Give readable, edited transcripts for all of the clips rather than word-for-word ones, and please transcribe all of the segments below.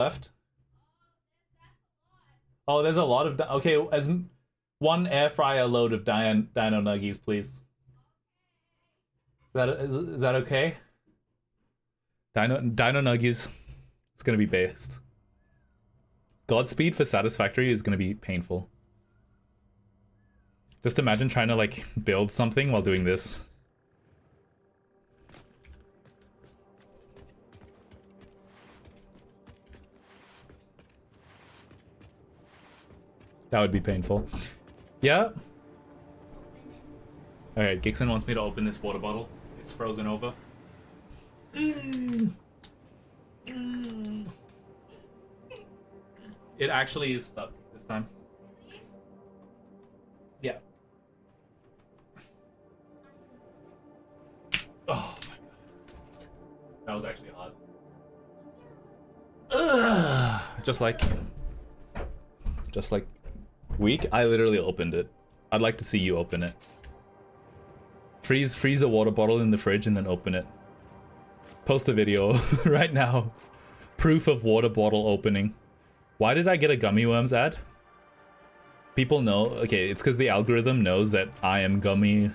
left. Oh, there's a lot of... Okay, as one air fryer load of Dino Nuggies, please. Is that okay? Dino Nuggies. It's gonna be based. Godspeed for Satisfactory is gonna be painful. Just imagine trying to like build something while doing this. That would be painful. Yeah. Alright, Gixon wants me to open this water bottle. It's frozen over. It actually is stuck this time. Yeah. Oh my god. That was actually hard. Just like weak. I literally opened it. I'd like to see you open it. Freeze a water bottle in the fridge and then open it. Post a video right now. Proof of water bottle opening. Why did I get a gummy worms ad? People know. Okay, it's because the algorithm knows that I'm gummy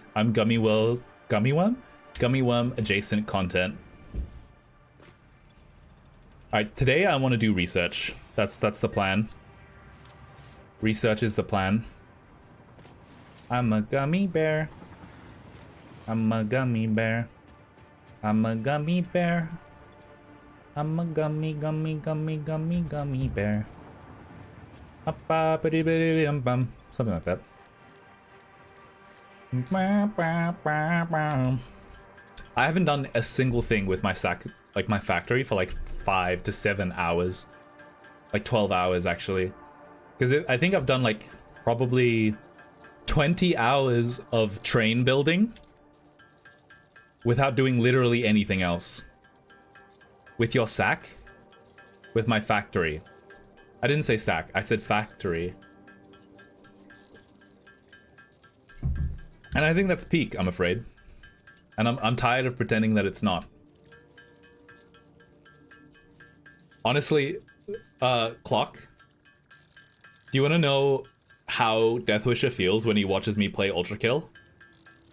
worm adjacent content. All right, today I want to do research. That's the plan. Research is the plan. I'm a gummy bear. I'm a gummy bear. I'm a gummy bear. I'm a gummy bear. Something like that. I haven't done a single thing with my my factory for like 5 to 7 hours. Like 12 hours actually. Because I think I've done like probably 20 hours of train building without doing literally anything else. With your sack? With my factory. I didn't say sack, I said factory. And I think that's peak, I'm afraid. And I'm tired of pretending that it's not. Honestly, Clock, do you want to know how Deathwisher feels when he watches me play Ultra Kill?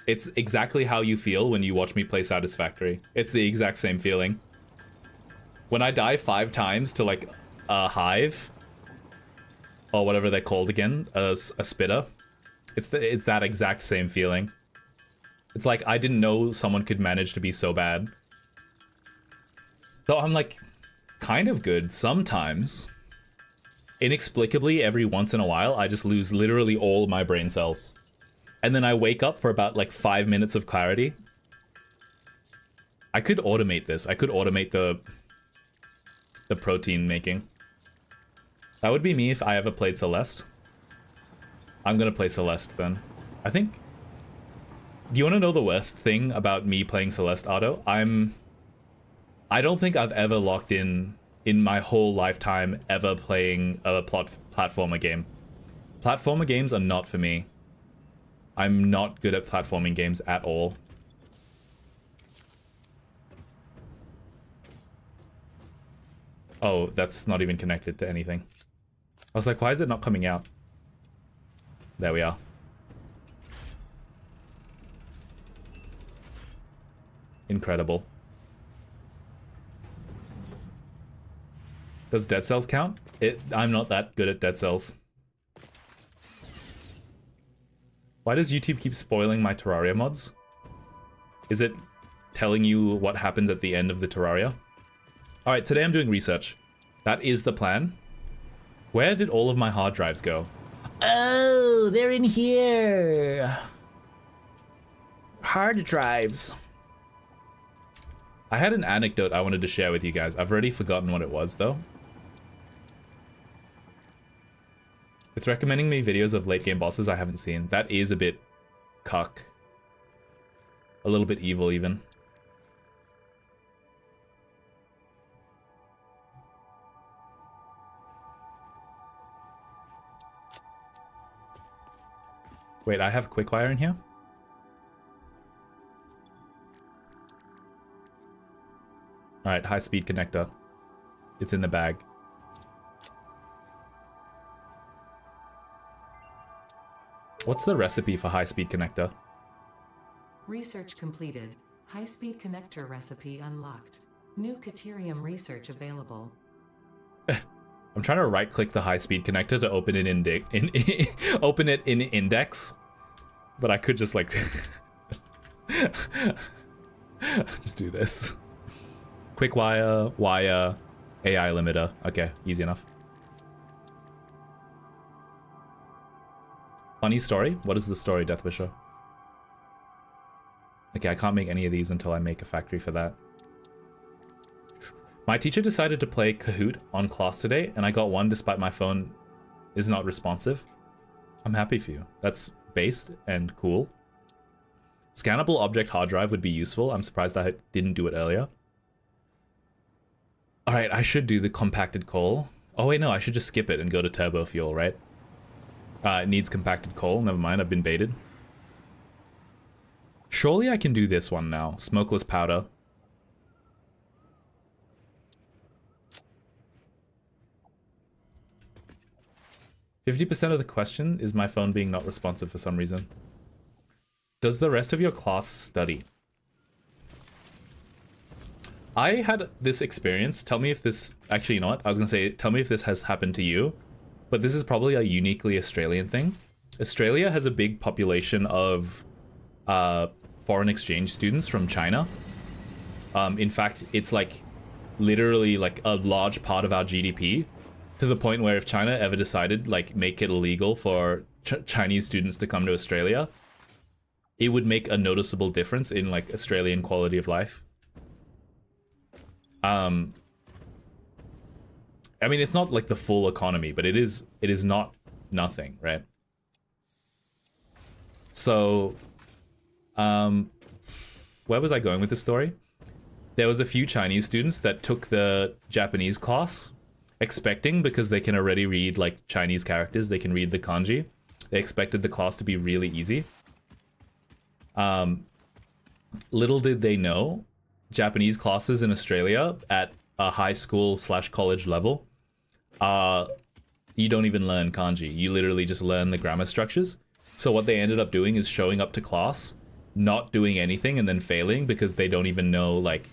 It's exactly how you feel when you watch me play Satisfactory. It's the exact same feeling. When I die 5 times to like a hive, or whatever they're called again, a spitter, it's that exact same feeling. It's like I didn't know someone could manage to be so bad. Though I'm like kind of good sometimes. Inexplicably, every once in a while, I just lose literally all my brain cells. And then I wake up for about like 5 minutes of clarity. I could automate this. I could automate the protein making. That would be me if I ever played Celeste. I'm gonna play Celeste then. I think... Do you want to know the worst thing about me playing Celeste Auto? I don't think I've ever locked in my whole lifetime ever playing a platformer game. Platformer games are not for me. I'm not good at platforming games at all. Oh, that's not even connected to anything. I was like, why is it not coming out? There we are. Incredible. Does Dead Cells count? I'm not that good at Dead Cells. Why does YouTube keep spoiling my Terraria mods? Is it telling you what happens at the end of the Terraria? Alright, today I'm doing research. That is the plan. Where did all of my hard drives go? Oh, they're in here. Hard drives. I had an anecdote I wanted to share with you guys. I've already forgotten what it was, though. It's recommending me videos of late game bosses I haven't seen. That is a bit cuck. A little bit evil, even. Wait, I have quickfire in here? Alright, high-speed connector. It's in the bag. What's the recipe for high-speed connector? Research completed. High-speed connector recipe unlocked. New Caterium research available. I'm trying to right-click the high-speed connector to open it open it in index, but I could just like just do this. Quick wire, AI limiter. Okay, easy enough. Funny story? What is the story, Deathwisher? Okay, I can't make any of these until I make a factory for that. My teacher decided to play Kahoot on class today, and I got 1 despite my phone is not responsive. I'm happy for you. That's based and cool. Scannable object hard drive would be useful. I'm surprised I didn't do it earlier. Alright, I should do the compacted coal. Oh wait, no, I should just skip it and go to turbo fuel, right? It needs compacted coal. Never mind, I've been baited. Surely I can do this one now. Smokeless powder. %50 of the question is my phone being not responsive for some reason. Does the rest of your class study? I had this experience. Tell me if this... Actually, you know what? I was going to say, tell me if this has happened to you. But this is probably a uniquely Australian thing. Australia has a big population of foreign exchange students from China. In fact, it's like literally like a large part of our GDP, to the point where if China ever decided like make it illegal for Chinese students to come to Australia, it would make a noticeable difference in like Australian quality of life. I mean, it's not like the full economy, but it is not nothing, right? So, where was I going with this story? There was a few Chinese students that took the Japanese class, expecting, because they can already read like Chinese characters, they can read the kanji. They expected the class to be really easy. Little did they know, Japanese classes in Australia at a high school / college level, you don't even learn kanji. You literally just learn the grammar structures. So what they ended up doing is showing up to class, not doing anything, and then failing because they don't even know, like...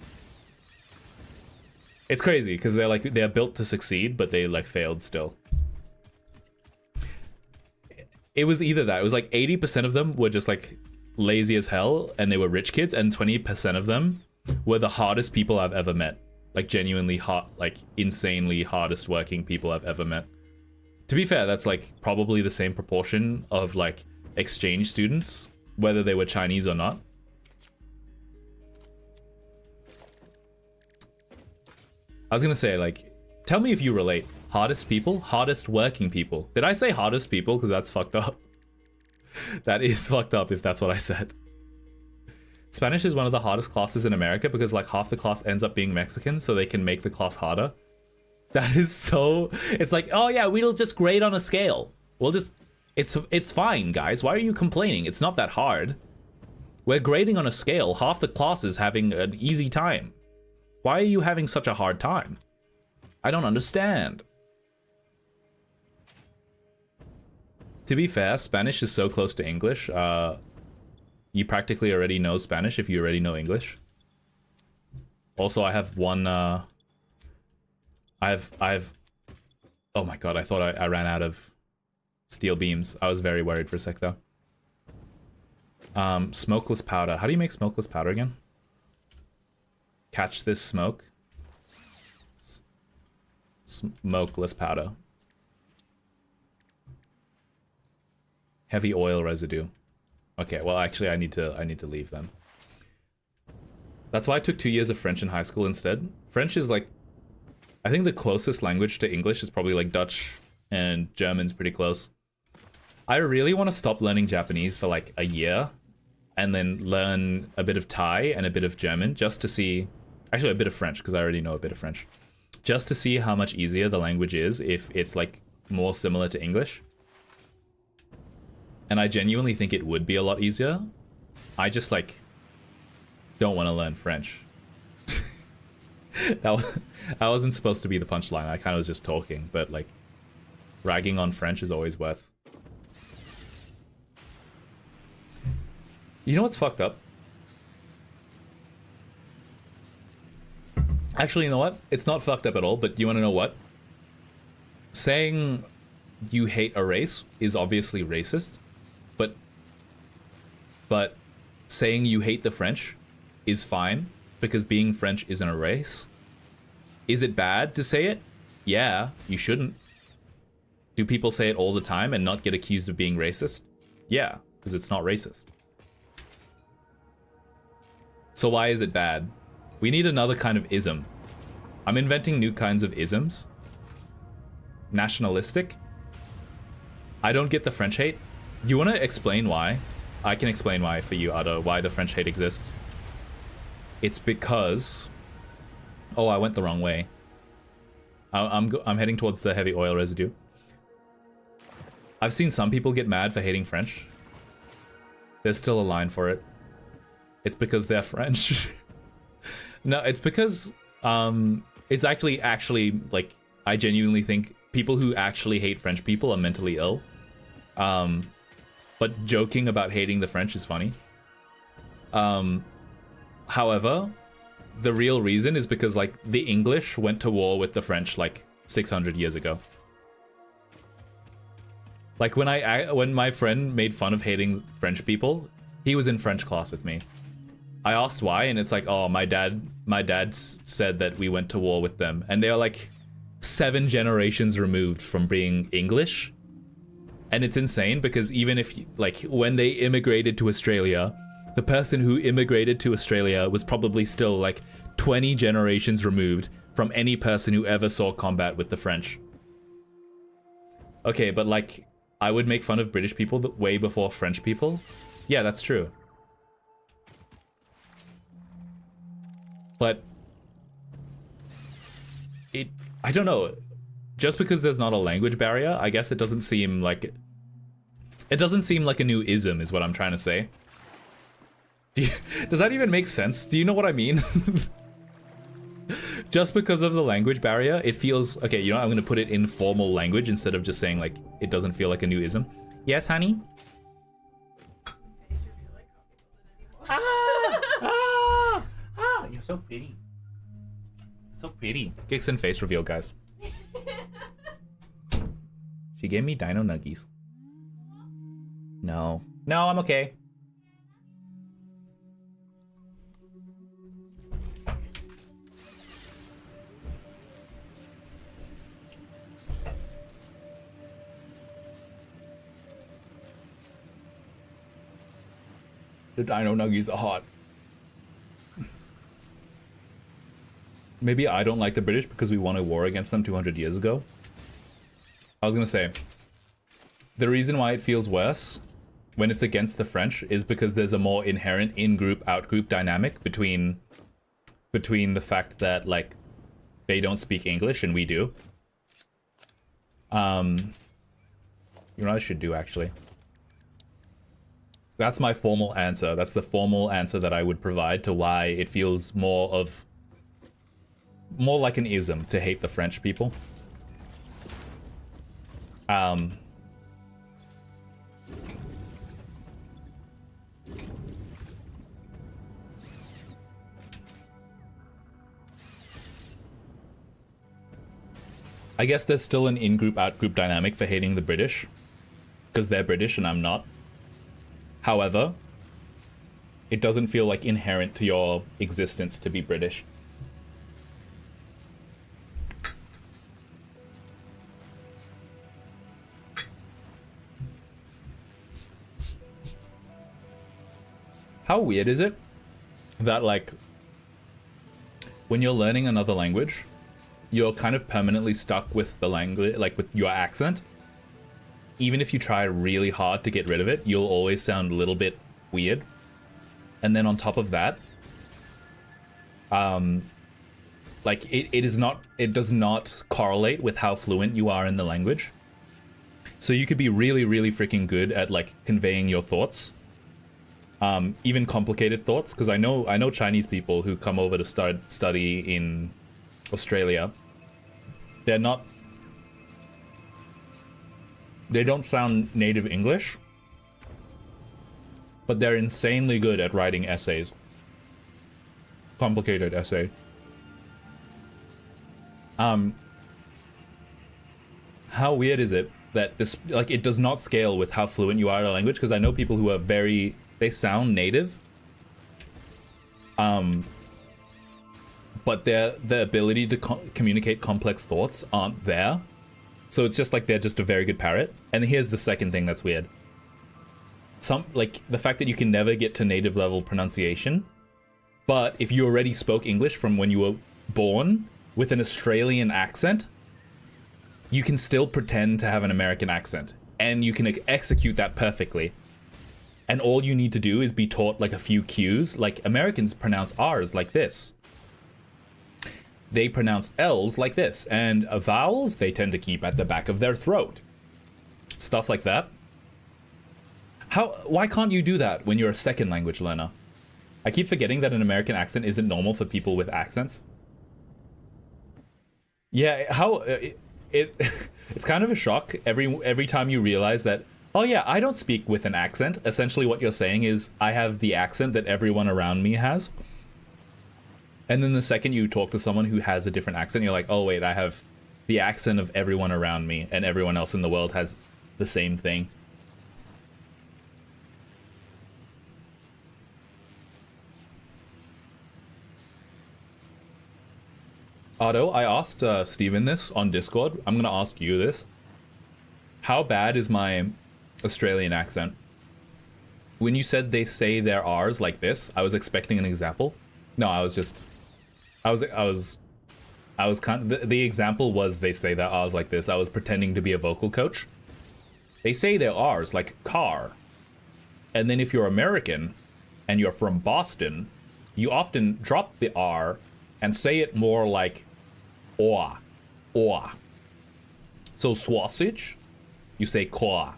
It's crazy, because they're built to succeed, but they like failed still. It was either that. It was like 80% of them were just like lazy as hell, and they were rich kids, and 20% of them were the hardest people I've ever met. Like genuinely hard, like insanely hardest working people I've ever met. To be fair, that's like probably the same proportion of like exchange students, whether they were Chinese or not. I was gonna say, like, tell me if you relate. Hardest people, hardest working people. Did I say hardest people? Because that's fucked up. That is fucked up if that's what I said. Spanish is one of the hardest classes in America because like half the class ends up being Mexican, so they can make the class harder. That is so... It's like, oh yeah, we'll just grade on a scale. We'll just... It's fine, guys. Why are you complaining? It's not that hard. We're grading on a scale. Half the class is having an easy time. Why are you having such a hard time? I don't understand. To be fair, Spanish is so close to English. You practically already know Spanish if you already know English. Also, I have one... I've... Oh my god, I thought I ran out of steel beams. I was very worried for a sec, though. Smokeless powder. How do you make smokeless powder again? Catch this smoke. Smokeless powder. Heavy oil residue. Okay, well actually I need to leave then. That's why I took 2 years of French in high school instead. French is like, I think the closest language to English is probably like Dutch, and German's pretty close. I really want to stop learning Japanese for like a year and then learn a bit of Thai and a bit of German just to see, actually a bit of French because I already know a bit of French, just to see how much easier the language is if it's like more similar to English. And I genuinely think it would be a lot easier. I just like don't want to learn French. That wasn't supposed to be the punchline. I kind of was just talking, but like ragging on French is always worth. You know what's fucked up? Actually, you know what? It's not fucked up at all, but do you want to know what? Saying you hate a race is obviously racist, but saying you hate the French is fine because being French isn't a race. Is it bad to say it? Yeah, you shouldn't. Do people say it all the time and not get accused of being racist? Yeah, because it's not racist. So why is it bad? We need another kind of ism. I'm inventing new kinds of isms. Nationalistic? I don't get the French hate. You want to explain why? I can explain why for you, Ada, why the French hate exists. It's because... Oh, I went the wrong way. I'm heading towards the heavy oil residue. I've seen some people get mad for hating French. There's still a line for it. It's because they're French. No, it's because it's actually like, I genuinely think people who actually hate French people are mentally ill. But joking about hating the French is funny. However, the real reason is because like the English went to war with the French like 600 years ago. Like when my friend made fun of hating French people, he was in French class with me. I asked why, and it's like, oh, my dad said that we went to war with them, and they are like 7 generations removed from being English. And it's insane because even if, like, when they immigrated to Australia, the person who immigrated to Australia was probably still like 20 generations removed from any person who ever saw combat with the French. Okay, but like, I would make fun of British people way before French people. Yeah, that's true. But I don't know. Just because there's not a language barrier, I guess it doesn't seem like a new ism is what I'm trying to say. Does that even make sense? Do you know what I mean? Just because of the language barrier, it feels... Okay, you know, I'm going to put it in formal language instead of just saying, like, it doesn't feel like a new ism. Yes, honey? You're so pretty. So pretty. Kicks and face reveal, guys. She gave me dino nuggies. No. No, I'm okay. The dino nuggies are hot. Maybe I don't like the British because we won a war against them 200 years ago. I was gonna say, the reason why it feels worse when it's against the French is because there's a more inherent in-group, out-group dynamic between the fact that, like, they don't speak English and we do. You know what I should do, actually? That's my formal answer. That's the formal answer that I would provide to why it feels more like an ism to hate the French people. I guess there's still an in-group, out-group dynamic for hating the British, because they're British and I'm not. However, it doesn't feel like inherent to your existence to be British. How weird is it that, like, when you're learning another language, you're kind of permanently stuck with the language, like with your accent? Even if you try really hard to get rid of it, you'll always sound a little bit weird. And then on top of that, like it does not correlate with how fluent you are in the language. So you could be really, really freaking good at, like, conveying your thoughts. Even complicated thoughts, because I know Chinese people who come over to study in Australia. They don't sound native English, but they're insanely good at writing essays. Complicated essay. How weird is it that this, like, it does not scale with how fluent you are in a language? Because I know people who are they sound native, but their ability to communicate complex thoughts aren't there. So it's just like they're just a very good parrot. And here's the second thing that's weird. Like the fact that you can never get to native level pronunciation, but if you already spoke English from when you were born with an Australian accent, you can still pretend to have an American accent, and you can execute that perfectly. And all you need to do is be taught like a few cues. Like Americans pronounce R's like this. They pronounce L's like this, and vowels they tend to keep at the back of their throat. Stuff like that. Why can't you do that when you're a second language learner? I keep forgetting that an American accent isn't normal for people with accents. Yeah, it's kind of a shock every time you realize that, oh yeah, I don't speak with an accent. Essentially what you're saying is I have the accent that everyone around me has. And then the second you talk to someone who has a different accent, you're like, oh wait, I have the accent of everyone around me, and everyone else in the world has the same thing. Otto, I asked Steven this on Discord. I'm gonna ask you this. How bad is my Australian accent? When you said they say their R's like this, I was expecting an example. No, I was kind of, the example was they say their R's like this. I was pretending to be a vocal coach. They say their R's like car. And then if you're American and you're from Boston, you often drop the R and say it more like or. So sausage, you say qua.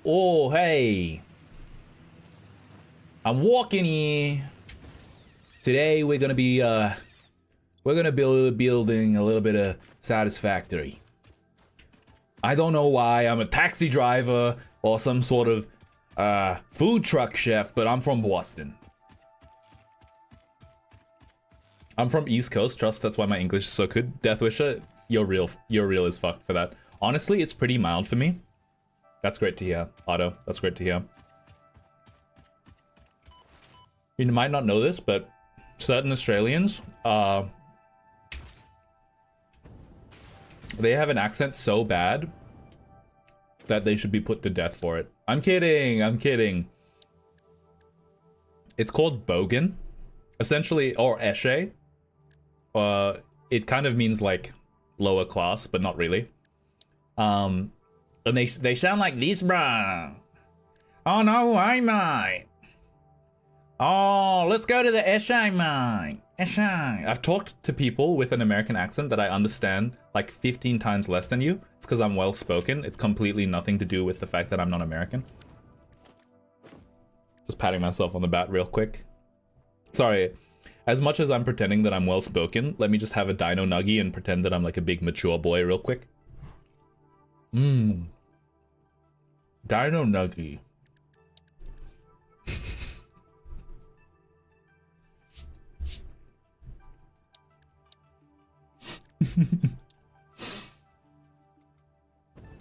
Oh, hey. I'm walking here. Today we're gonna be building a little bit of Satisfactory. I don't know why I'm a taxi driver or some sort of food truck chef, but I'm from Boston. I'm from East Coast, trust, that's why my English is so good. Deathwisher, you're real as fuck for that. Honestly, it's pretty mild for me. That's great to hear, Otto. That's great to hear. You might not know this, but certain Australians, they have an accent so bad that they should be put to death for it. I'm kidding, I'm kidding. It's called bogan, essentially, or esche. It kind of means like lower class, but not really. And they sound like this, bruh. Oh no, I might. Oh, let's go to the esche, mate. Esche. I've talked to people with an American accent that I understand like 15 times less than you. It's because I'm well spoken. It's completely nothing to do with the fact that I'm not American. Just patting myself on the back real quick. Sorry. As much as I'm pretending that I'm well spoken, let me just have a dino nuggie and pretend that I'm like a big mature boy real quick. Dino nuggie.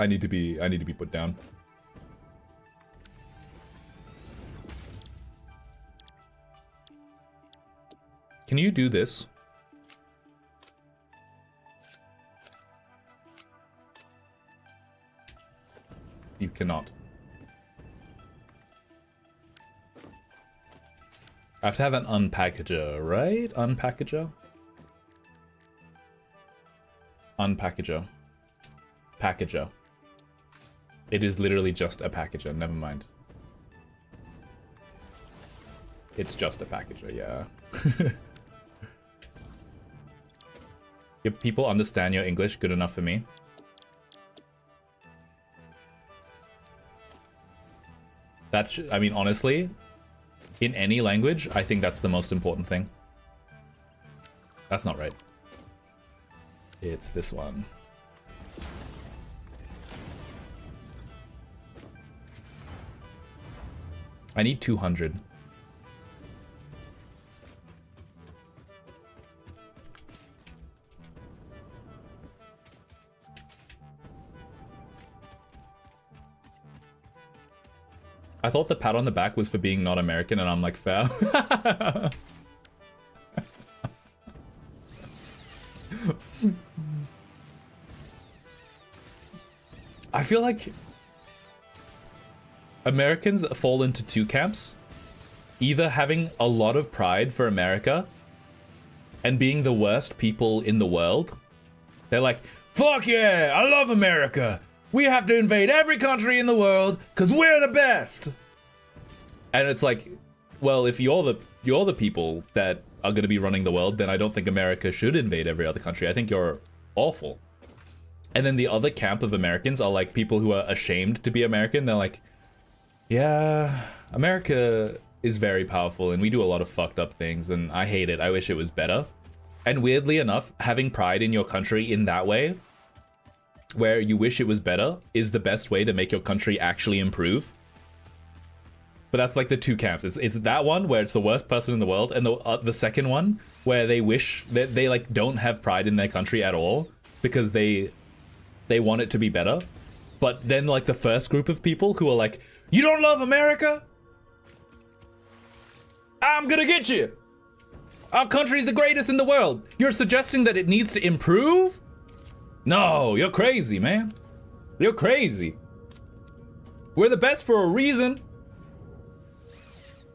I need to be put down. Can you do this? You cannot. I have to have an unpackager, right? Unpackager? Unpackager. Packager. It is literally just a packager, never mind. It's just a packager, yeah. If people understand your English good enough for me. I mean, honestly, in any language, I think that's the most important thing. That's not right. It's this one. I need 200. I thought the pat on the back was for being not American, and I'm like, fair. I feel like Americans fall into two camps. Either having a lot of pride for America and being the worst people in the world. They're like, fuck yeah, I love America. We have to invade every country in the world because we're the best. And it's like, well, if you're the people that are going to be running the world, then I don't think America should invade every other country. I think you're awful. And then the other camp of Americans are like people who are ashamed to be American. They're like, yeah, America is very powerful and we do a lot of fucked up things and I hate it. I wish it was better. And weirdly enough, having pride in your country in that way, where you wish it was better, is the best way to make your country actually improve. But that's like the two camps. It's that one where it's the worst person in the world, and the second one where they wish that they like don't have pride in their country at all because they want it to be better. But then like the first group of people who are like, you don't love America? I'm gonna get you. Our country's the greatest in the world. You're suggesting that it needs to improve? No, you're crazy, man. You're crazy. We're the best for a reason.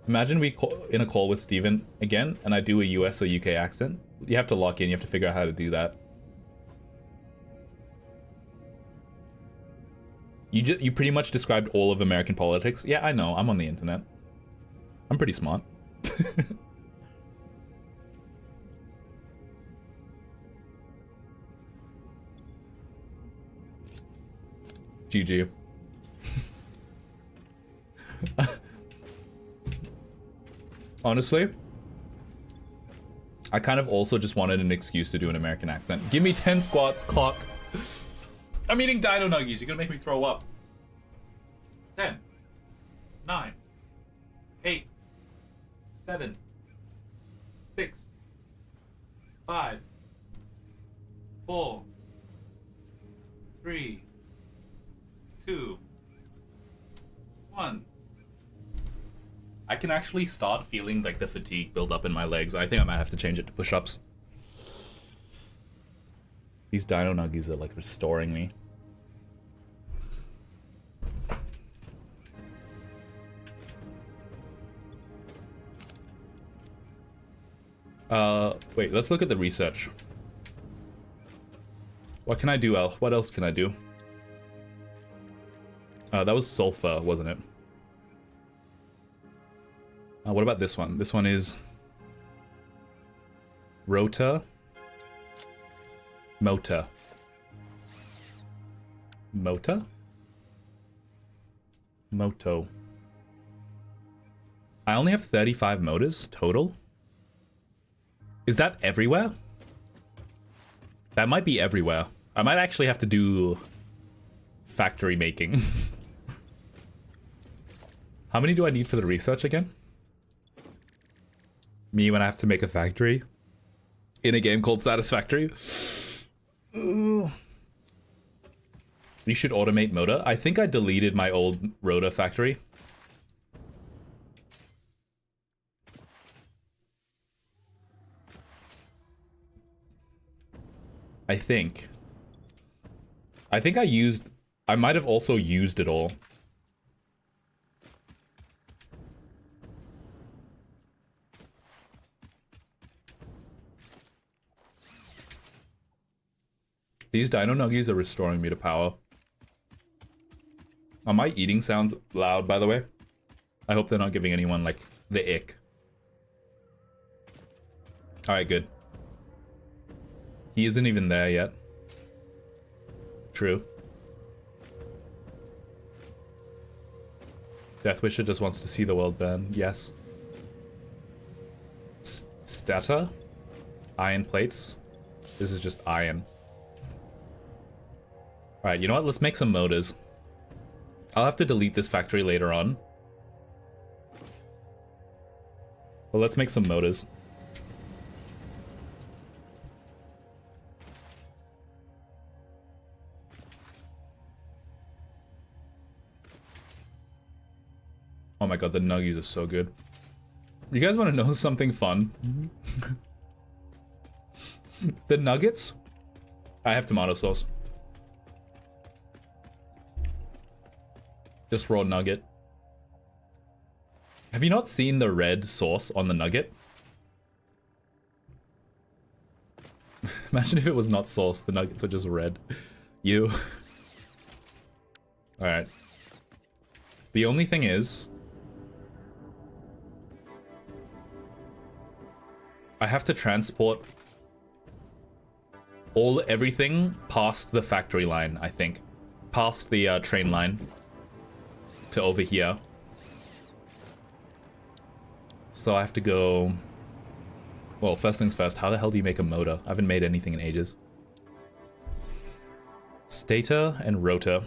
Imagine we in a call with Steven again, and I do a US or UK accent. You have to lock in, you have to figure out how to do that. You pretty much described all of American politics. Yeah, I know, I'm on the internet. I'm pretty smart. GG. Honestly, I kind of also just wanted an excuse to do an American accent. Give me 10 squats, clock. I'm eating dino nuggies. You're gonna make me throw up. 10, 9, 8, 7, 6, 5, 4, 3, 2, 1. I can actually start feeling like the fatigue build up in my legs. I think I might have to change it to push-ups. These dino nuggies are like restoring me. Wait, let's look at the research. What can I do else? What else can I do? That was sulfur, wasn't it? What about this one? This one is rota, mota, mota, moto. I only have 35 motors total. Is that everywhere? That might be everywhere. I might actually have to do factory making. How many do I need for the research again? Me when I have to make a factory in a game called Satisfactory. You should automate motor. I think I deleted my old rotor factory. I think I might have also used it all. These dino nuggies are restoring me to power. Are my eating sounds loud, by the way? I hope they're not giving anyone, like, the ick. Alright, good. He isn't even there yet. True. Deathwisher just wants to see the world burn. Yes. Stata? Iron plates? This is just iron. Alright, you know what? Let's make some motors. I'll have to delete this factory later on. Well, let's make some motors. Oh my god, the nuggies are so good. You guys want to know something fun? The nuggets? I have tomato sauce. Just raw nugget. Have you not seen the red sauce on the nugget? Imagine if it was not sauce, the nuggets were just red. You. Alright. The only thing is, I have to transport everything past the factory line, I think. Past the train line to over here. So I have to go... Well, first things first, how the hell do you make a motor? I haven't made anything in ages. Stator and rotor.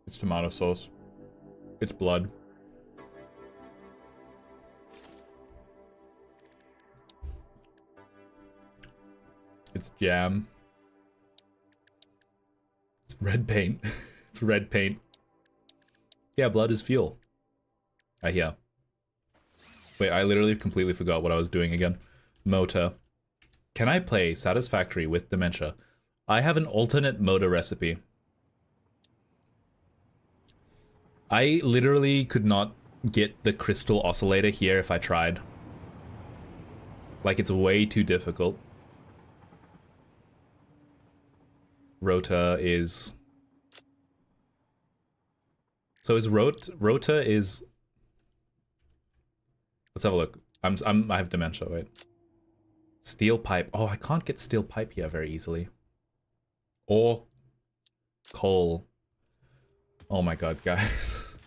It's tomato sauce. It's blood. It's jam. It's red paint. It's red paint. Yeah, blood is fuel. I hear. Wait, I literally completely forgot what I was doing again. Motor. Can I play Satisfactory with dementia? I have an alternate motor recipe. I literally could not get the crystal oscillator here if I tried. Like, it's way too difficult. Rota is... So is Rota is... Let's have a look. I have dementia, wait. Steel pipe. Oh, I can't get steel pipe here very easily. Or coal. Oh my god, guys.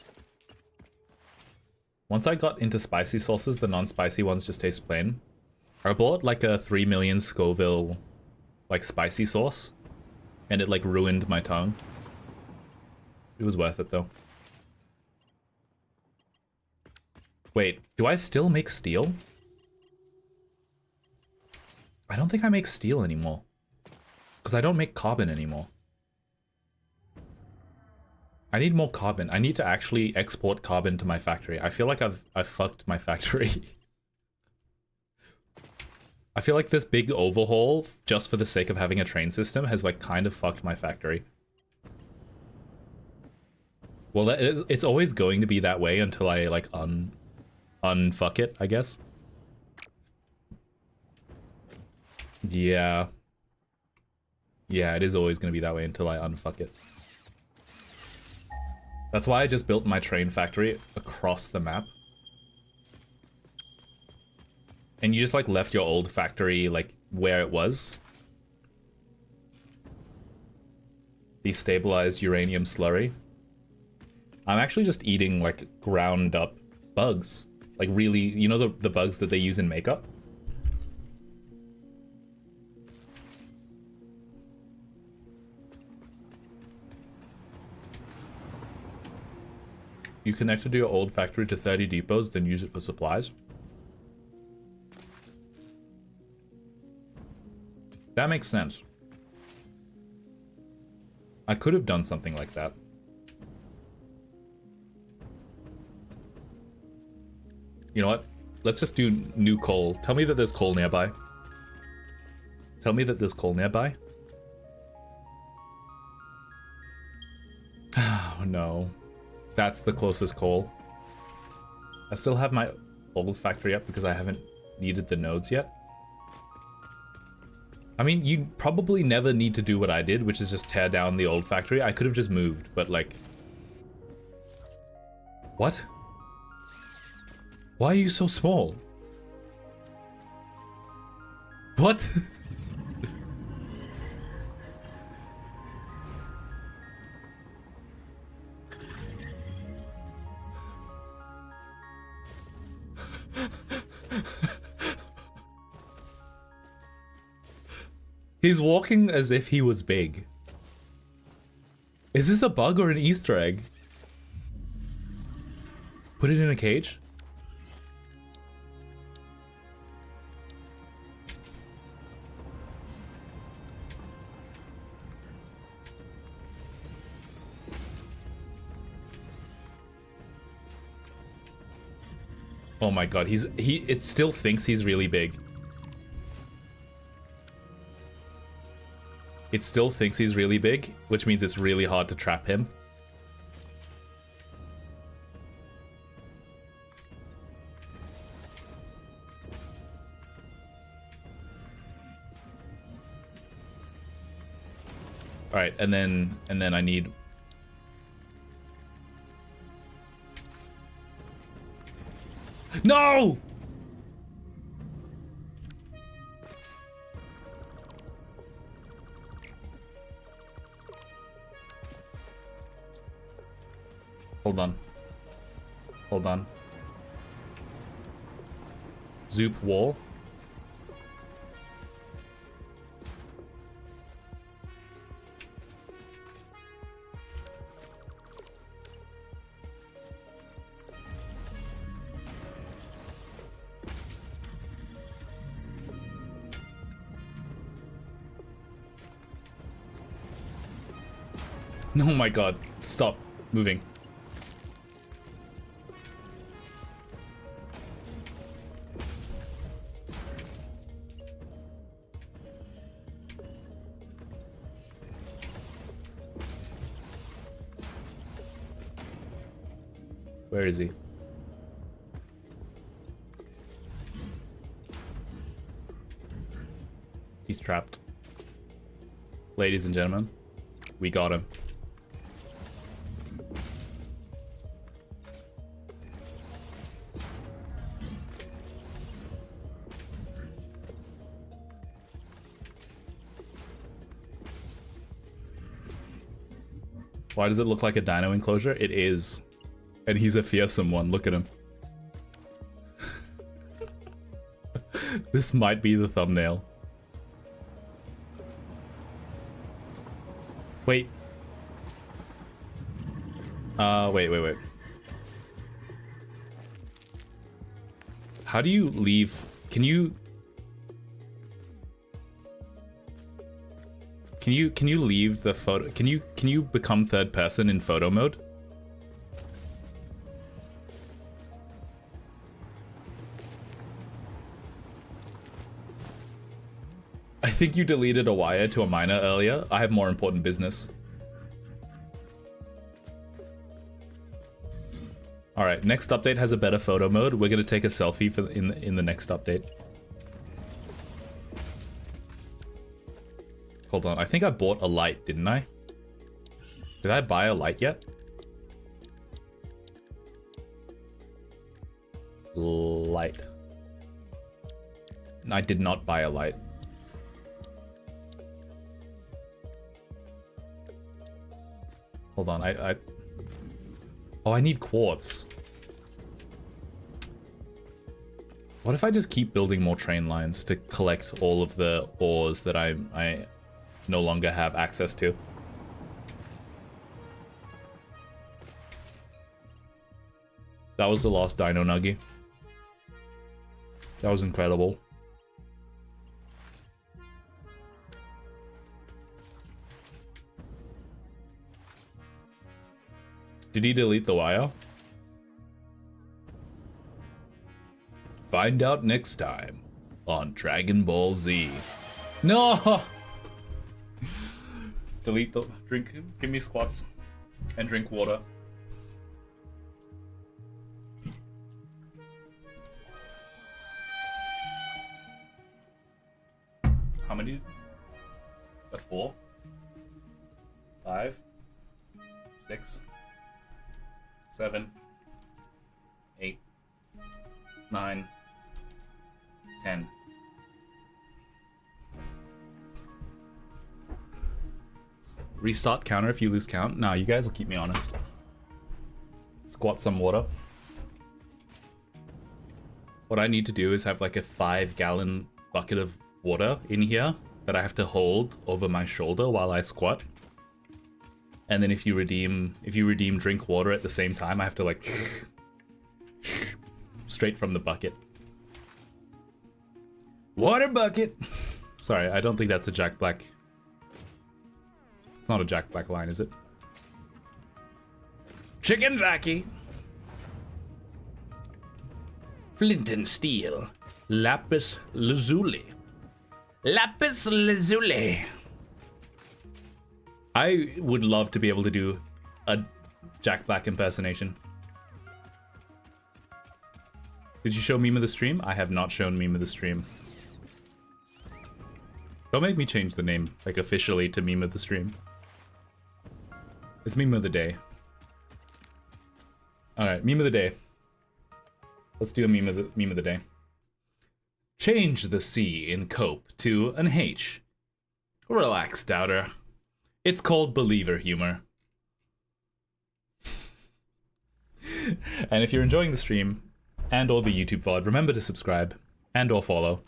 Once I got into spicy sauces, the non-spicy ones just taste plain. I bought like a 3 million Scoville like spicy sauce, and it like ruined my tongue. It was worth it though. Wait, do I still make steel? I don't think I make steel anymore. Because I don't make carbon anymore. I need more carbon. I need to actually export carbon to my factory. I feel like I've fucked my factory. I feel like this big overhaul, just for the sake of having a train system, has like kind of fucked my factory. Well, it's always going to be that way until I like unfuck it, I guess. Yeah. Yeah, it is always going to be that way until I unfuck it. That's why I just built my train factory across the map. And you just like left your old factory like where it was. Destabilized uranium slurry. I'm actually just eating like ground up bugs. Like really, you know the bugs that they use in makeup? You connected your old factory to 30 depots, then use it for supplies. That makes sense. I could have done something like that. You know what? Let's just do new coal. Tell me that there's coal nearby. Tell me that there's coal nearby. Oh no. That's the closest coal. I still have my old factory up because I haven't needed the nodes yet. I mean, you probably never need to do what I did, which is just tear down the old factory. I could have just moved, but like... What? Why are you so small? What? He's walking as if he was big. Is this a bug or an Easter egg? Put it in a cage? Oh my god, it still thinks he's really big. It still thinks he's really big, which means it's really hard to trap him. All right, and then I need. No! Hold on. Hold on. Zoop wall. Oh my god, stop moving. Where is he? He's trapped. Ladies and gentlemen, we got him. Why does it look like a dino enclosure? It is. And he's a fearsome one. Look at him. This might be the thumbnail. Wait. Wait. How do you leave? Can you leave the photo? Can you become third person in photo mode? I think you deleted a wire to a miner earlier. I have more important business. All right, next update has a better photo mode. We're gonna take a selfie for in the next update. Hold on, I think I bought a light, didn't I? Did I buy a light yet? Light. I did not buy a light. Hold on, Oh, I need quartz. What if I just keep building more train lines to collect all of the ores that I no longer have access to? That was the last Dino Nuggy. That was incredible. Did he delete the wire? Find out next time on Dragon Ball Z. No! Delete the drink. Give me squats and drink water. How many? At 4? 5? 6? 7, 8, 9, 10. Restart counter if you lose count. Nah, you guys will keep me honest. Squat some water. What I need to do is have like a 5-gallon bucket of water in here that I have to hold over my shoulder while I squat. And then if you redeem drink water at the same time, I have to like straight from the bucket. Water bucket. Sorry, I don't think that's a Jack Black. It's not a Jack Black line, is it? Chicken Jackie. Flint and steel. Lapis lazuli. Lapis lazuli. I would love to be able to do a Jack Black impersonation. Did you show Meme of the Stream? I have not shown Meme of the Stream. Don't make me change the name, like, officially to Meme of the Stream. It's Meme of the Day. Alright, Meme of the Day. Let's do a meme of the day. Change the C in cope to an H. Relax, doubter. It's called believer humor. And if you're enjoying the stream and or the YouTube VOD, remember to subscribe and or follow,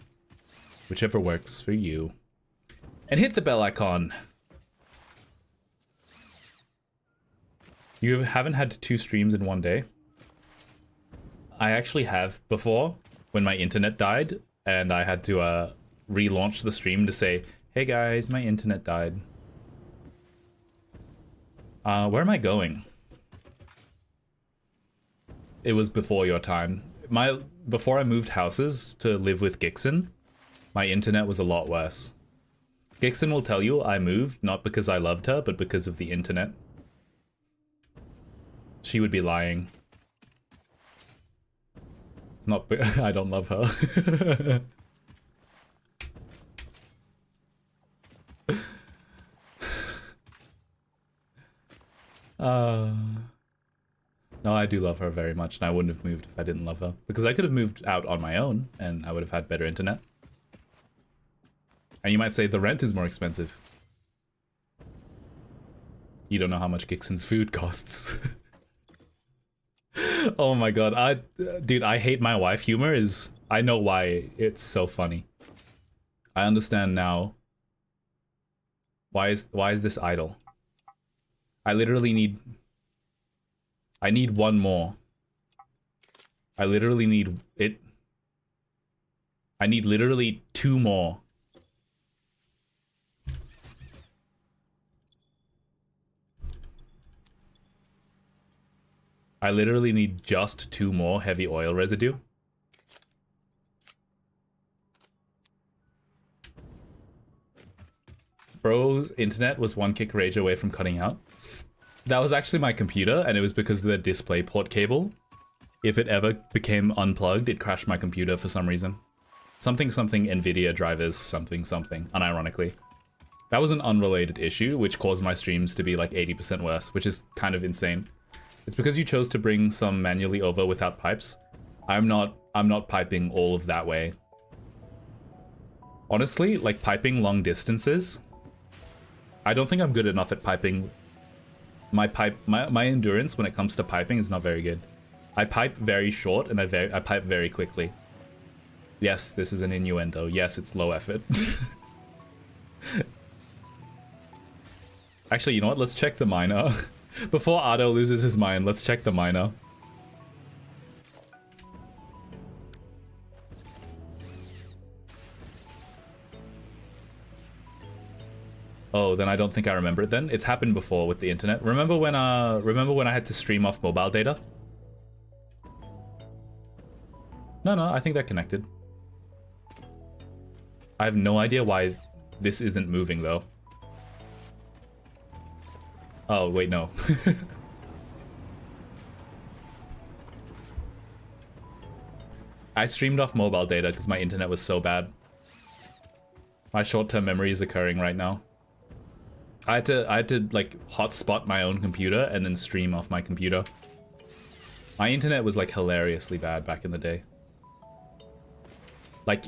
whichever works for you. And hit the bell icon. You haven't had 2 streams in one day? I actually have before, when my internet died, and I had to relaunch the stream to say, hey guys, my internet died. Where am I going? It was before your time. Before I moved houses to live with Gixon, my internet was a lot worse. Gixon will tell you I moved not because I loved her, but because of the internet. She would be lying. It's not, I don't love her. No, I do love her very much, and I wouldn't have moved if I didn't love her. Because I could have moved out on my own, and I would have had better internet. And you might say the rent is more expensive. You don't know how much Gixon's food costs. Oh my god, dude, I hate my wife humor I know why it's so funny. I understand now. Why is this idle? I literally need one more. I literally need it. I need literally 2 more. I literally need just 2 more heavy oil residue. Bro's internet was 1 kick rage away from cutting out. That was actually my computer, and it was because of the display port cable. If it ever became unplugged, it crashed my computer for some reason. Something NVIDIA drivers something, unironically. That was an unrelated issue, which caused my streams to be like 80% worse, which is kind of insane. It's because you chose to bring some manually over without pipes. I'm not piping all of that way. Honestly, like piping long distances, I don't think I'm good enough at piping. My endurance when it comes to piping is not very good. I pipe very short and I pipe very quickly. Yes, this is an innuendo. Yes, it's low effort. Actually, you know what? Let's check the miner. Before Otto loses his mind, let's check the miner. Oh, then I don't think I remember it then. It's happened before with the internet. Remember when I had to stream off mobile data? No, I think that connected. I have no idea why this isn't moving though. Oh, wait, no. I streamed off mobile data because my internet was so bad. My short-term memory is occurring right now. I had to like hotspot my own computer and then stream off my computer. My internet was like hilariously bad back in the day. Like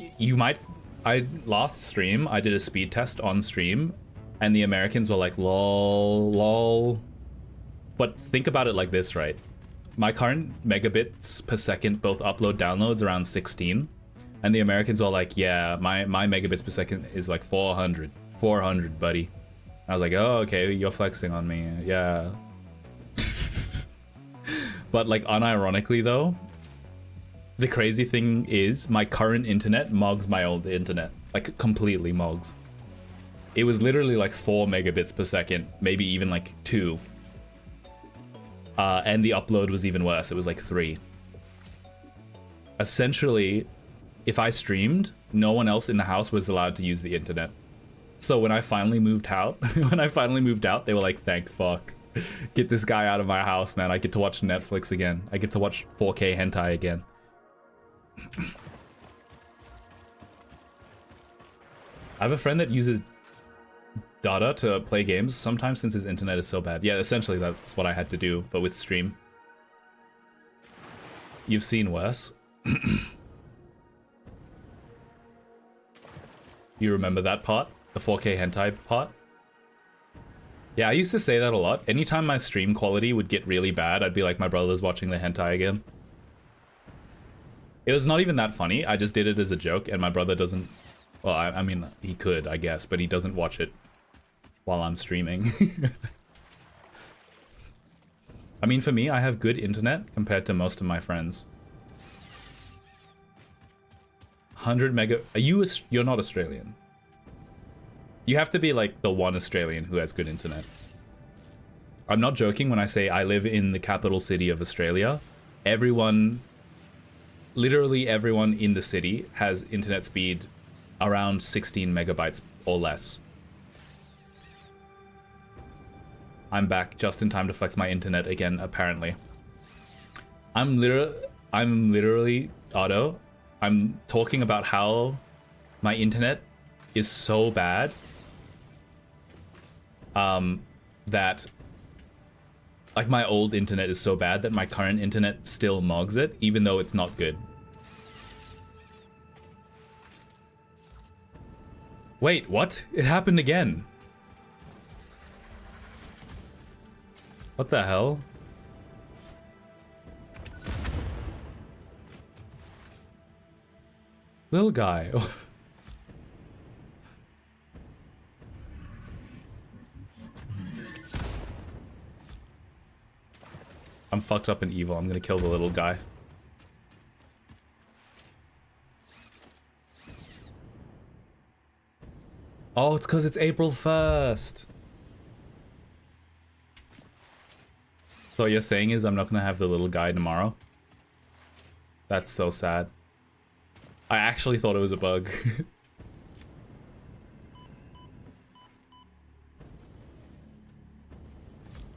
last stream I did a speed test on stream and the Americans were like lol. But think about it like this, right? My current megabits per second both upload downloads around 16. And the Americans were like, yeah, my megabits per second is like 400. 400, buddy. I was like, oh, okay, you're flexing on me. Yeah. But like unironically though, the crazy thing is my current internet mogs my old internet. Like completely mogs. It was literally like 4 megabits per second, maybe even like 2. And the upload was even worse. It was like 3. Essentially, if I streamed, no one else in the house was allowed to use the internet. So when I finally moved out, they were like, thank fuck. Get this guy out of my house, man. I get to watch Netflix again. I get to watch 4K hentai again. I have a friend that uses data to play games sometimes since his internet is so bad. Yeah, essentially that's what I had to do, but with stream. You've seen worse. You remember that part? The 4K hentai part? Yeah, I used to say that a lot. Anytime my stream quality would get really bad, I'd be like, my brother's watching the hentai again. It was not even that funny. I just did it as a joke, and my brother doesn't... Well, I mean, he could, I guess, but he doesn't watch it while I'm streaming. I mean, for me, I have good internet compared to most of my friends. 100 mega... You're not Australian. You have to be like the one Australian who has good internet. I'm not joking when I say I live in the capital city of Australia. Everyone, literally everyone in the city has internet speed around 16 megabytes or less. I'm back just in time to flex my internet again, apparently. I'm literally, Otto, I'm talking about how my internet is so bad that like my old internet is so bad that my current internet still mogs it, even though it's not good. Wait, what? It happened again. What the hell? Little guy. I'm fucked up and evil. I'm gonna kill the little guy. Oh, it's because it's April 1st. So what you're saying is I'm not gonna have the little guy tomorrow? That's so sad. I actually thought it was a bug.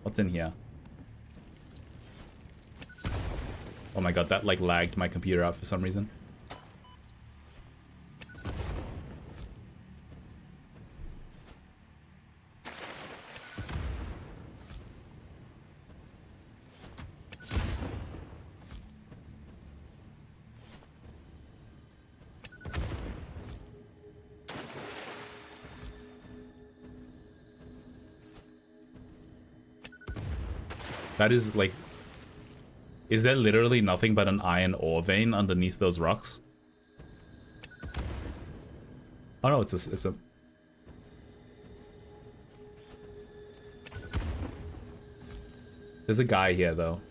What's in here? Oh my god, that like lagged my computer out for some reason. That is like... Is there literally nothing but an iron ore vein underneath those rocks? Oh no, it's a... There's a guy here though.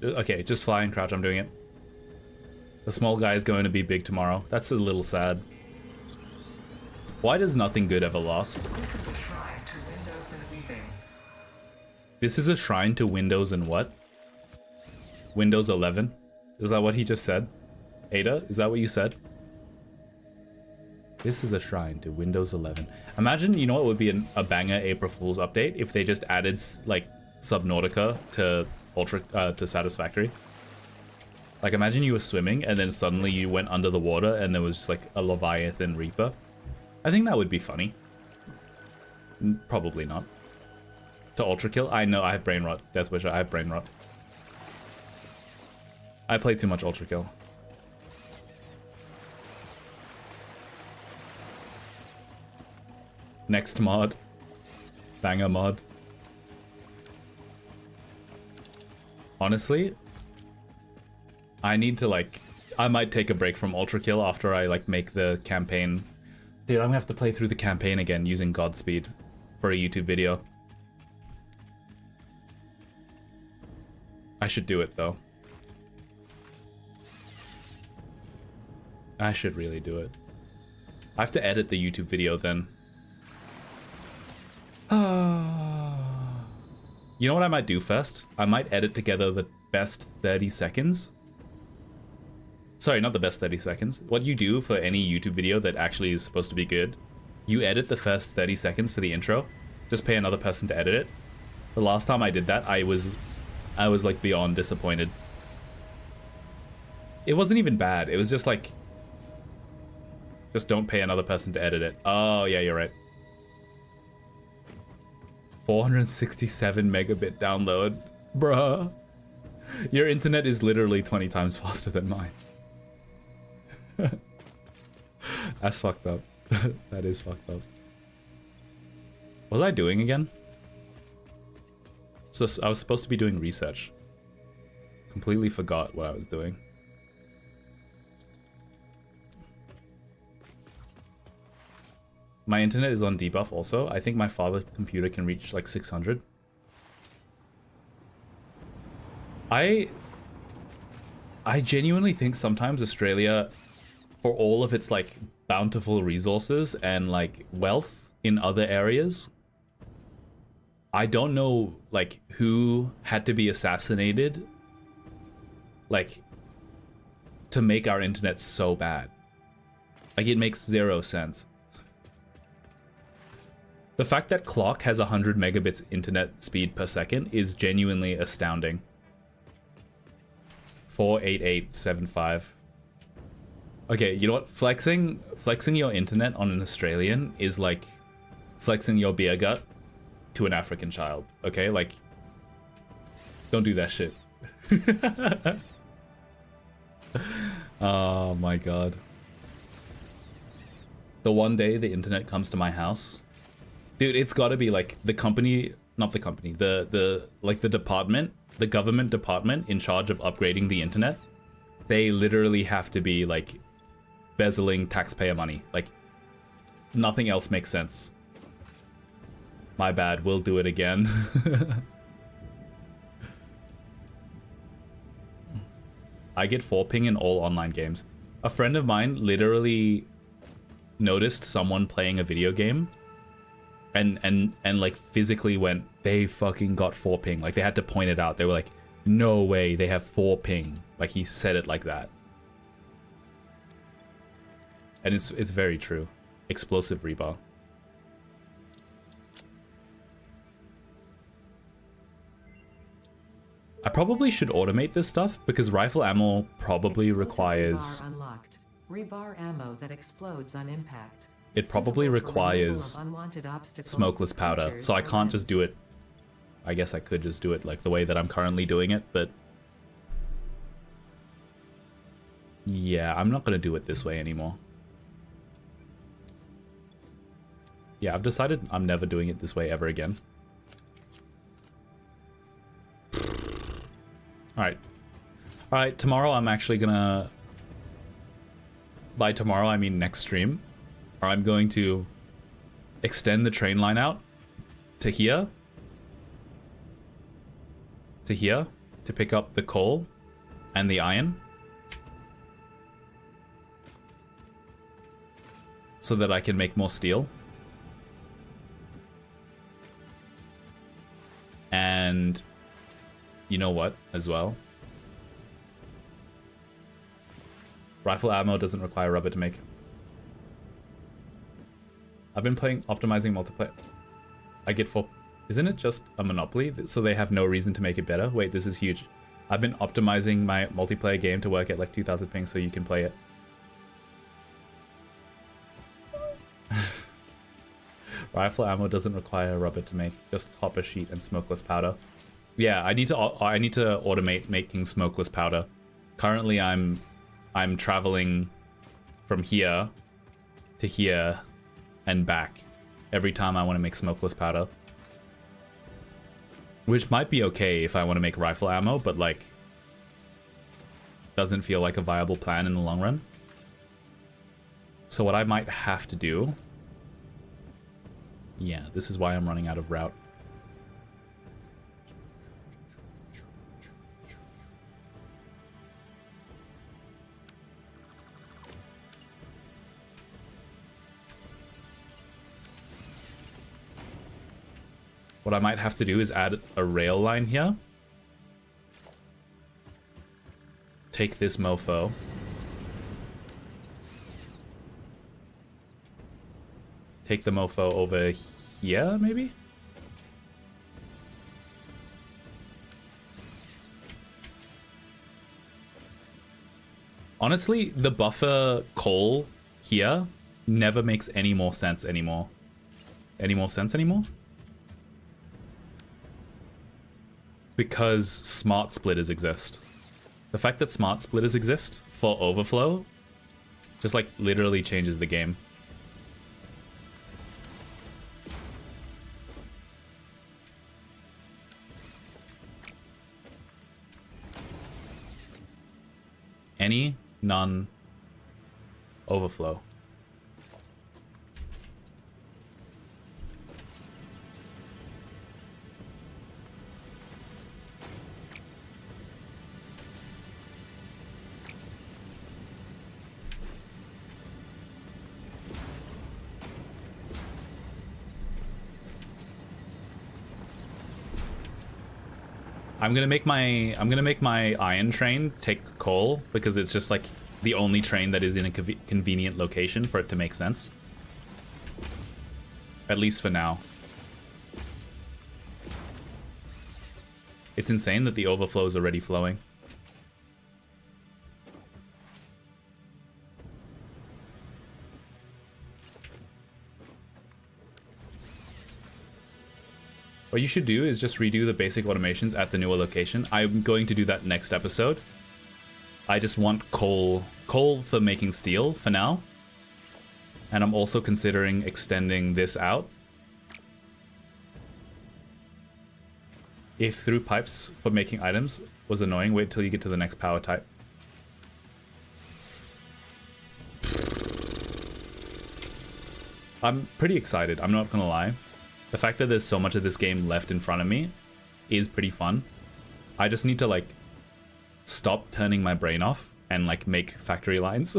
Okay, just fly and crouch, I'm doing it. The small guy is going to be big tomorrow. That's a little sad. Why does nothing good ever last? This is a shrine to Windows and what? Windows 11? Is that what he just said? Ada, is that what you said? This is a shrine to Windows 11. Imagine, you know what would be a banger April Fool's update if they just added like Subnautica to to Satisfactory. Like imagine you were swimming and then suddenly you went under the water and there was just like a Leviathan Reaper. I think that would be funny. Probably not. To Ultra Kill? I know, I have brain rot. Deathwisher, I have brain rot. I play too much Ultra Kill. Next mod. Banger mod. Honestly, I need to like... I might take a break from Ultra Kill after I like make the campaign. Dude, I'm gonna have to play through the campaign again using Godspeed for a YouTube video. I should do it though. I should really do it. I have to edit the YouTube video then. You know what I might do first? I might edit together the best 30 seconds. Sorry, not the best 30 seconds. What you do for any YouTube video that actually is supposed to be good, you edit the first 30 seconds for the intro. Just pay another person to edit it. The last time I did that, I was like beyond disappointed. It wasn't even bad. It was just like, just don't pay another person to edit it. Oh yeah, you're right. 467 megabit download. Bruh. Your internet is literally 20 times faster than mine. That's fucked up. That is fucked up. What was I doing again? So I was supposed to be doing research. Completely forgot what I was doing. My internet is on debuff also. I think my father's computer can reach like 600. I genuinely think sometimes Australia, for all of its like bountiful resources and like wealth in other areas, I don't know like who had to be assassinated like to make our internet so bad. Like it makes zero sense. The fact that Clock has 100 megabits internet speed per second is genuinely astounding. 48875. Okay, you know what? Flexing your internet on an Australian is like flexing your beer gut to an African child. Okay, like don't do that shit. Oh my god. The one day the internet comes to my house, dude, it's got to be like the company, not the company, the like the department, the government department in charge of upgrading the internet. They literally have to be like bezeling taxpayer money. Like nothing else makes sense. My bad, we'll do it again. I get 4 ping in all online games. A friend of mine literally noticed someone playing a video game and like physically went, they fucking got 4 ping. Like they had to point it out. They were like, no way, they have 4 ping. Like he said it like that. And it's very true. Explosive rebar. I probably should automate this stuff because rifle ammo probably requires... Rebar ammo that explodes on impact. It probably requires smokeless powder, so I can't just do it. I guess I could just do it like the way that I'm currently doing it, but... yeah, I'm not gonna do it this way anymore. Yeah, I've decided I'm never doing it this way ever again. Alright, tomorrow I'm actually gonna... by tomorrow, I mean next stream. I'm going to extend the train line out to here. To here. To pick up the coal and the iron. So that I can make more steel. And you know what as well? Rifle ammo doesn't require rubber to make. I've been optimizing multiplayer. I get 4. Isn't it just a monopoly? So they have no reason to make it better? Wait, this is huge. I've been optimizing my multiplayer game to work at like 2000 ping so you can play it. Rifle ammo doesn't require rubber to make, just copper sheet and smokeless powder. Yeah, I need to automate making smokeless powder. Currently, I'm traveling from here to here and back every time I want to make smokeless powder. Which might be okay if I want to make rifle ammo, but like doesn't feel like a viable plan in the long run. So what I might have to do... Yeah, this is why I'm running out of route. What I might have to do is add a rail line here. Take this mofo. Take the mofo over here, maybe? Honestly, the buffer coal here never makes any more sense anymore. Any more sense anymore? Because smart splitters exist. The fact that smart splitters exist for overflow just like literally changes the game. Any, none, overflow. I'm gonna make my iron train take coal because it's just like the only train that is in a convenient location for it to make sense. At least for now. It's insane that the overflow is already flowing. What you should do is just redo the basic automations at the newer location. I'm going to do that next episode. I just want coal for making steel for now. And I'm also considering extending this out. If through pipes for making items was annoying, wait till you get to the next power type. I'm pretty excited, I'm not gonna lie. The fact that there's so much of this game left in front of me is pretty fun. I just need to like stop turning my brain off and like make factory lines.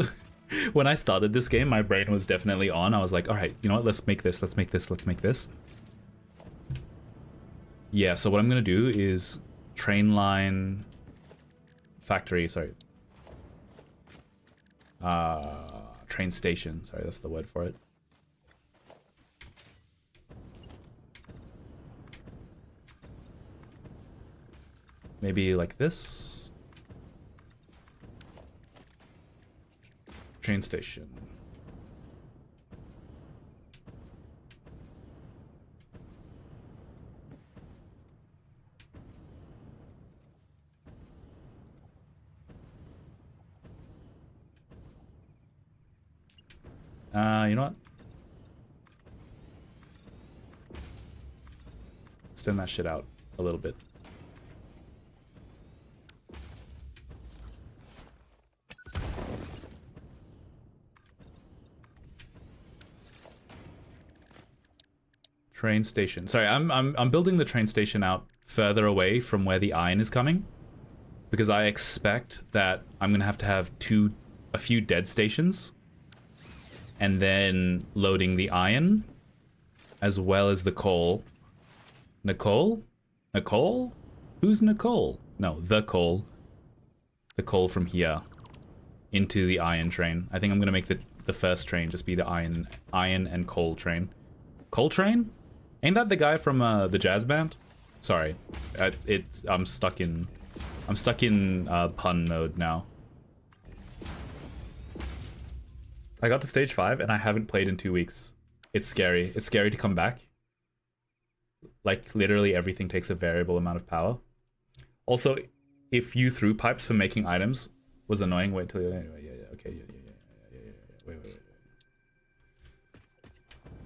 When I started this game, my brain was definitely on. I was like, all right, you know what? Let's make this, let's make this, let's make this. Yeah, so what I'm gonna do is train line factory, sorry. Train station, sorry, that's the word for it. Maybe like this. Train station. You know what? Extend that shit out a little bit. Train station. Sorry, I'm building the train station out further away from where the iron is coming, because I expect that I'm gonna have to have a few dead stations, and then loading the iron, as well as the coal. Nicole? Nicole? Who's Nicole? No, the coal. The coal from here into the iron train. I think I'm gonna make the first train just be the iron and coal train. Coal train? Ain't that the guy from the jazz band? Sorry, I'm stuck in pun mode now. I got to stage 5 and I haven't played in 2 weeks. It's scary. It's scary to come back. Like literally everything takes a variable amount of power. Also, if you threw pipes for making items was annoying. Wait till okay, yeah. Wait.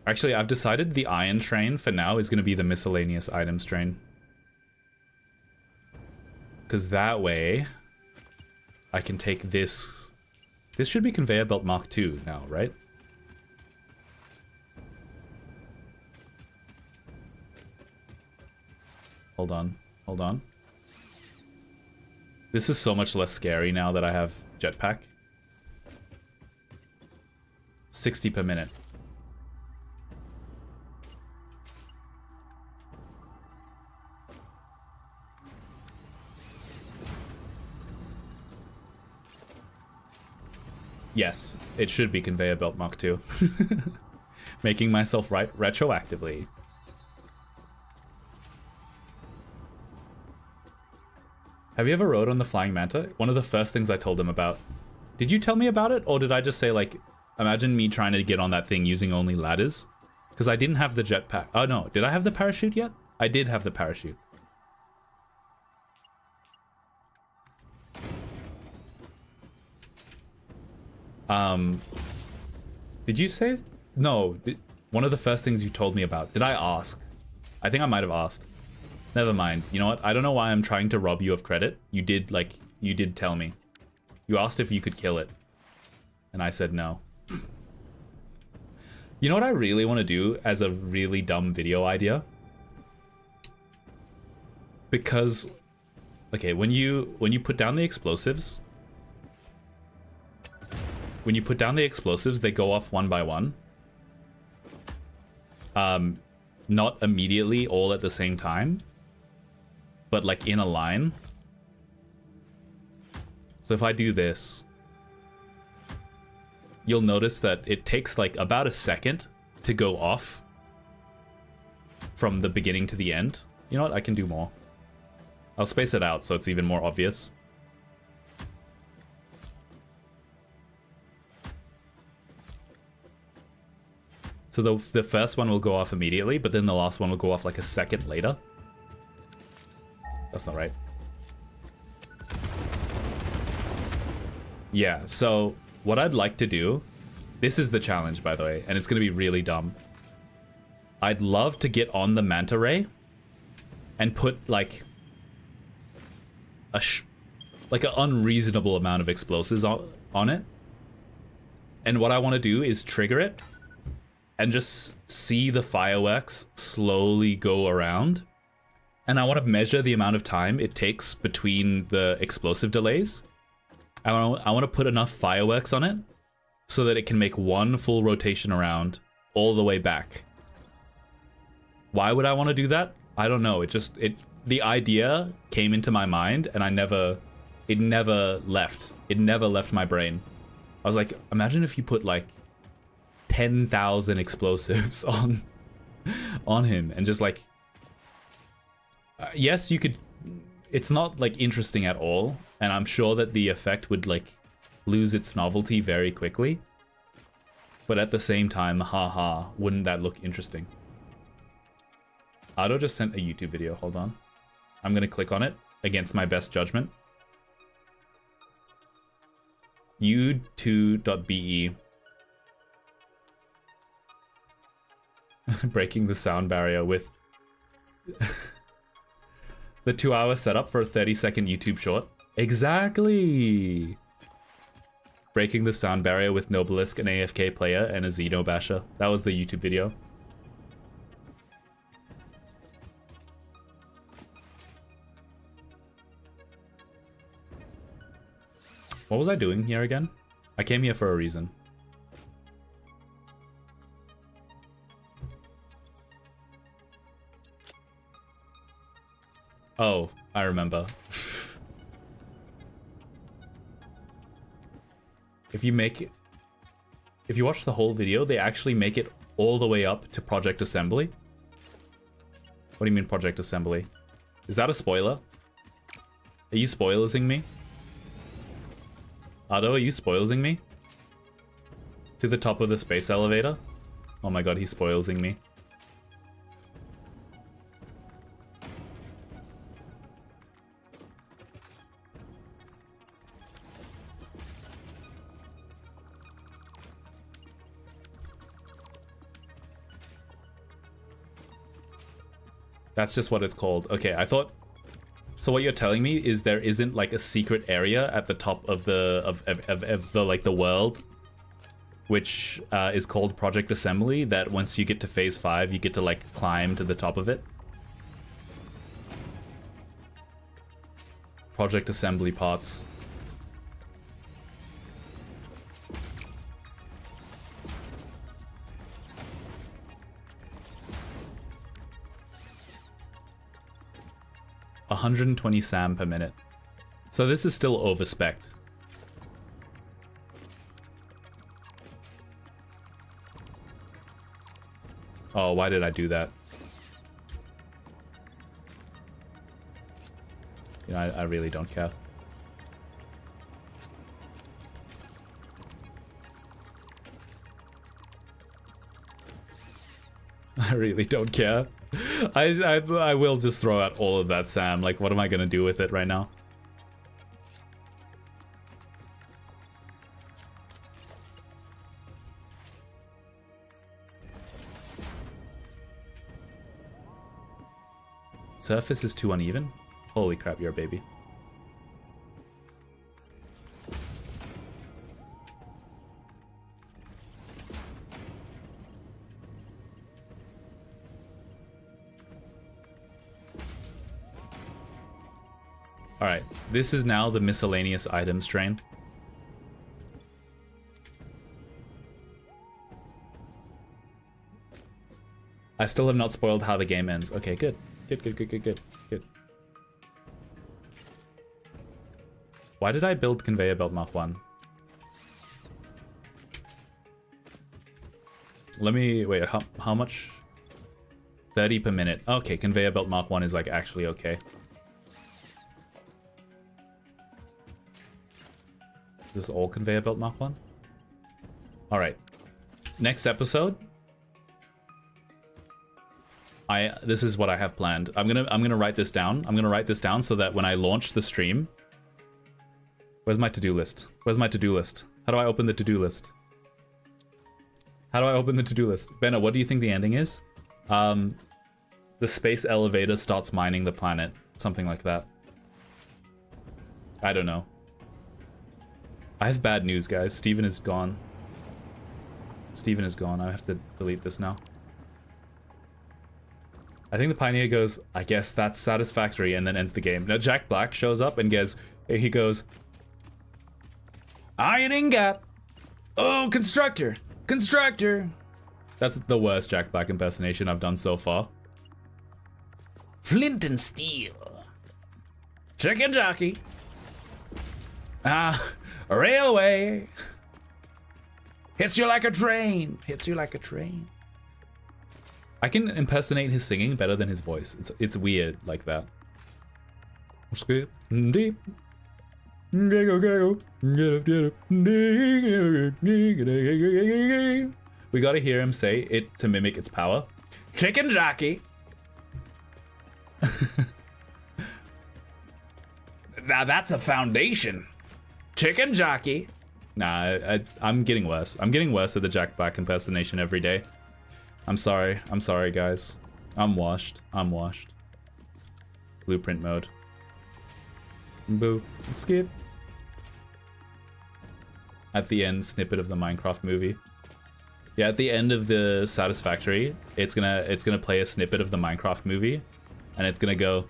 Actually, I've decided the iron train for now is going to be the miscellaneous items train. Because that way, I can take this. This should be conveyor belt Mark II now, right? Hold on, hold on. This is so much less scary now that I have jetpack. 60 per minute. Yes, it should be conveyor belt Mark II. Making myself right retroactively. Have you ever rode on the Flying Manta? One of the first things I told him about. Did you tell me about it? Or did I just say, like, imagine me trying to get on that thing using only ladders? Because I didn't have the jetpack. Oh no, did I have the parachute yet? I did have the parachute. Did you say? No, one of the first things you told me about. Did I ask? I think I might have asked. Never mind. You know what? I don't know why I'm trying to rob you of credit. You did, like, you did tell me. You asked if you could kill it. And I said no. You know what I really want to do as a really dumb video idea? Because, okay, when you put down the explosives, they go off one by one. Not immediately all at the same time, but like in a line. So if I do this, you'll notice that it takes like about a second to go off from the beginning to the end. You know what? I can do more. I'll space it out so it's even more obvious. So the first one will go off immediately, but then the last one will go off like a second later. That's not right. Yeah, so what I'd like to do, this is the challenge, by the way, and it's going to be really dumb. I'd love to get on the manta ray and put like an unreasonable amount of explosives on it. And what I want to do is trigger it and just see the fireworks slowly go around. And I want to measure the amount of time it takes between the explosive delays. I want to put enough fireworks on it so that it can make one full rotation around all the way back. Why would I want to do that? I don't know. The idea came into my mind and it never left. It never left my brain. I was like, imagine if you put like 10,000 explosives on him and just like, yes, you could. It's not like interesting at all, and I'm sure that the effect would like lose its novelty very quickly. But at the same time, haha, wouldn't that look interesting? Ado just sent a YouTube video. Hold on, I'm gonna click on it against my best judgment. u2.be. Breaking the sound barrier with the 2-hour setup for a 30-second YouTube short. Exactly! Breaking the sound barrier with Nobelisk, an AFK player, and a Xeno basher. That was the YouTube video. What was I doing here again? I came here for a reason. Oh, I remember. If you watch the whole video, they actually make it all the way up to Project Assembly. What do you mean Project Assembly? Is that a spoiler? Are you spoilersing me? Ado, are you spoilsing me? To the top of the space elevator? Oh my god, he's spoilsing me. That's just what it's called. Okay, I thought... So what you're telling me is there isn't like a secret area at the top of the like the world, which is called Project Assembly, that once you get to phase 5, you get to like climb to the top of it. Project Assembly parts. $120 SAM per minute. So this is still overspec'd. Oh, why did I do that? You know, I really don't care. I really don't care. I will just throw out all of that SAM. Like, what am I gonna do with it right now? Surface is too uneven? Holy crap, you're a baby. Alright, this is now the miscellaneous items train. I still have not spoiled how the game ends. Okay, good. Good. Why did I build Conveyor Belt Mark 1? Let me... Wait, how much? 30 per minute. Okay, Conveyor Belt Mark 1 is like actually okay. Is this all Conveyor Belt Mark 1? Alright. Next episode. This is what I have planned. I'm gonna write this down. I'm gonna write this down so that when I launch the stream... Where's my to-do list? Where's my to-do list? How do I open the to-do list? How do I open the to-do list? Benna, what do you think the ending is? The space elevator starts mining the planet. Something like that. I don't know. I have bad news, guys. Steven is gone. Steven is gone. I have to delete this now. I think the Pioneer goes, I guess that's satisfactory, and then ends the game. Now Jack Black shows up and he goes, Iron Ingot! Oh, Constructor! Constructor! That's the worst Jack Black impersonation I've done so far. Flint and Steel. Chicken Jockey. Railway. Hits you like a train. Hits you like a train. I can impersonate his singing better than his voice. It's weird like that. Skip deep. We gotta hear him say it to mimic its power. Chicken Jockey. Now that's a foundation. Chicken Jockey. Nah, I'm getting worse. I'm getting worse at the Jack Black impersonation every day. I'm sorry. I'm sorry, guys. I'm washed. I'm washed. Blueprint mode. Boo. Skip. At the end, snippet of the Minecraft movie. Yeah, at the end of the Satisfactory, it's gonna play a snippet of the Minecraft movie, and it's gonna go,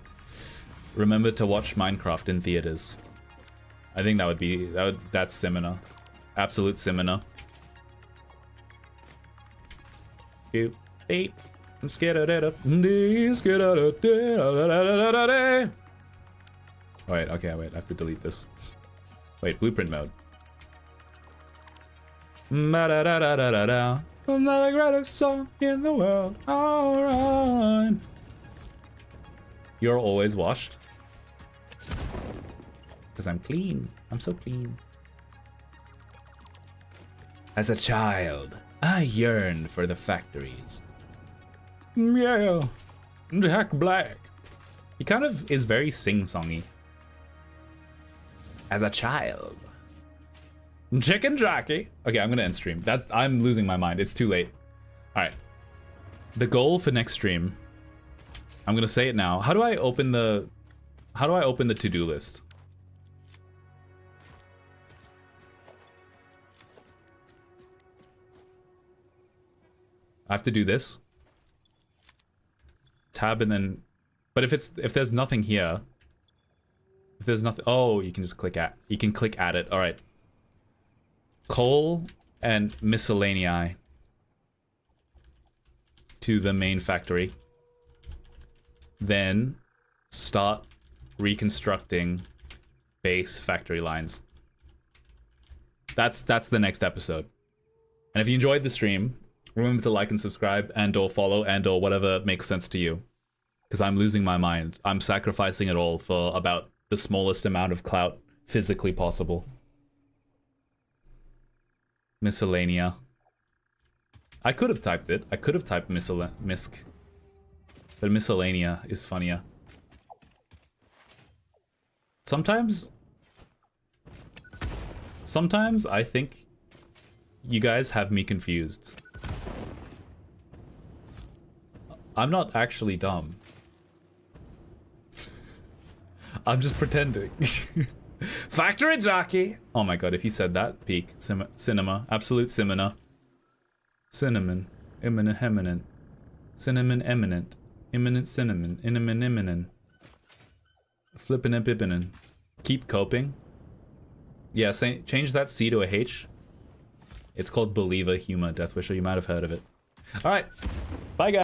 remember to watch Minecraft in theaters. I think that's Simina. Absolute Simina. Eight. I'm scared of that. Oh, wait, okay, wait, I have to delete this. Wait, blueprint mode. I'm the greatest song in the world. Alright. You're always washed. Because I'm clean. I'm so clean. As a child, I yearned for the factories. Yeah, Jack Black. He kind of is very sing-songy. As a child. Chicken Jockey. Okay, I'm gonna end stream. I'm losing my mind. It's too late. Alright. The goal for next stream I'm gonna say it now. How do I open the to-do list? I have to do this. Tab and then, but if there's nothing here, if there's nothing, oh, you can just click add it. All right. Coal and miscellaneous to the main factory. Then start reconstructing base factory lines. That's the next episode. And if you enjoyed the stream, remember to like and subscribe and or follow and or whatever makes sense to you. Because I'm losing my mind. I'm sacrificing it all for about the smallest amount of clout physically possible. Miscellanea. I could have typed it. I could have typed misc. But miscellanea is funnier. Sometimes I think you guys have me confused. I'm not actually dumb. I'm just pretending. Factory jockey! Oh my god, if he said that, peak. Cinema. Absolute cinema. Cinnamon. Imminent eminent. Cinnamon eminent. Imminent cinnamon. Imminent. Flippin' and bippin'. Keep coping. Yeah, change that C to a H. It's called Believer Humor, Deathwisher. You might have heard of it. Alright. Bye, guys.